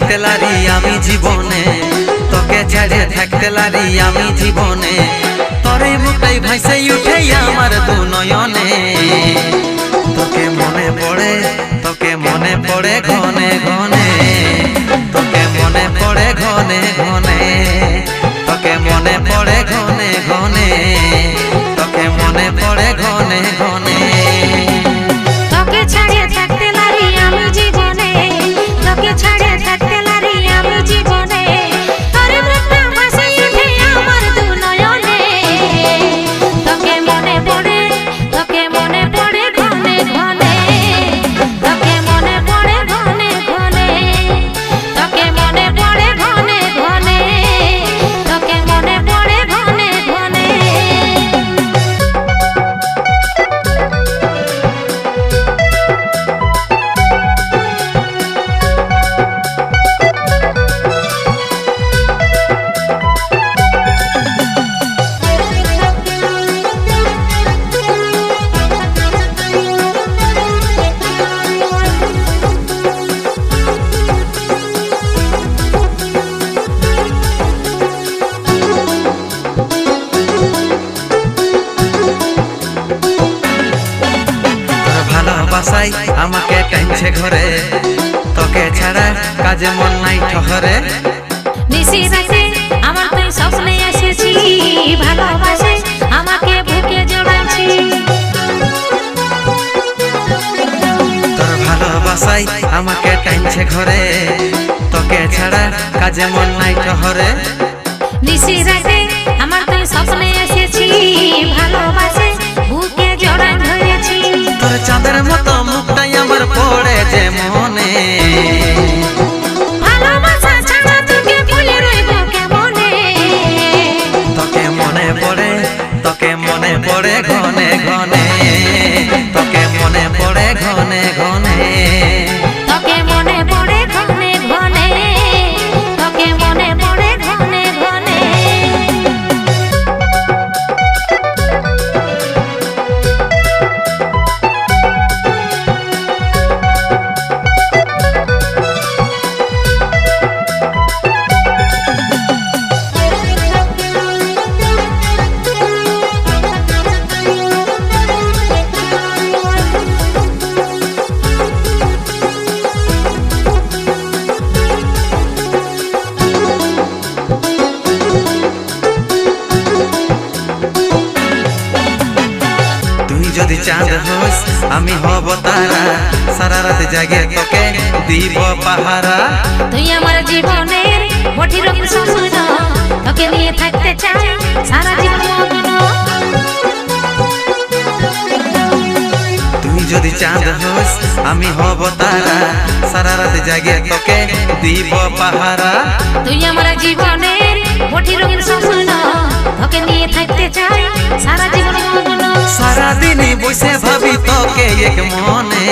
থাকতে লারি আমি জীবনে, তোকে ছেড়ে থাকতে লারি আমি জীবনে, তোরে মুখটাই ভাইসে উঠে আমার দু নয়নে। তোকে মনে পড়ে, তোকে মনে পড়ে ঘনে ঘনে, তোকে মনে পড়ে ঘনে ঘনে, তোকে মনে পড়ে ঘনে ঘনে, তোকে মনে পড়ে ঘনে ঘনে। তোকে ছেড়ে থাকতে লারি আমি জীবনে, তোকে ছেড়ে থাকতে লারি আমি জীবনে, তোরে মুখটা ভাসে উঠে আমার দু নয়নে। তোকে মনে পড়ে, তোকে মনে পড়ে ঘনে ঘনে, তোকে মনে পড়ে ঘনে ঘনে, তোকে মনে পড়ে ঘনে ঘনে, তোকে মনে পড়ে ঘনে ঘনে। ভালোবাসাই আমাকে টানছে ঘরে, তোকে ছাড়া কাজে মন নাই ঠহরে। নিশি রাতে আমার তুই স্বপ্নে এসেছি, ভালোবাসে আমাকে বুকে জড়াচ্ছি। তোর ভালোবাসাই আমাকে টানছে ঘরে, তোকে ছাড়া কাজে মন নাই ঠহরে। নিশি রাতে আমার তুই স্বপ্নে এসেছি, ভালোবাসে বুকে জড়াই ধরেছি। তোর চাঁদের মতো মুখটাই আমার পড়ে যে মনে, ভালোবাসা ছাড়া তোকে ভুলে রইব কেমনে। তোকে মনে পড়ে, তোকে মনে পড়ে ঘনে ঘনে, তোকে মনে পড়ে ঘনে ঘনে, তোকে মনে পড়ে ঘনে ঘনে, তোকে মনে পড়ে ঘনে ঘনে। যদি চাঁদ হোস আমি হব তারা, সারা রাত জাগে তোকে দিব পাহারা। তুই আমার জীবনের কোটি রঙ স্বপ্ন, তোকে নিয়ে থাকতে চাই সারা জীবন মগ্ন। তুই যদি চাঁদ হোস আমি হব তারা, সারা রাত জাগে তোকে দিব পাহারা। তুই আমার জীবনের কোটি রঙ স্বপ্ন, তোকে নিয়ে থাকতে চাই সারা জীবন মগ্ন। সারা দিনই বসে ভাবি তোকে এক মনে।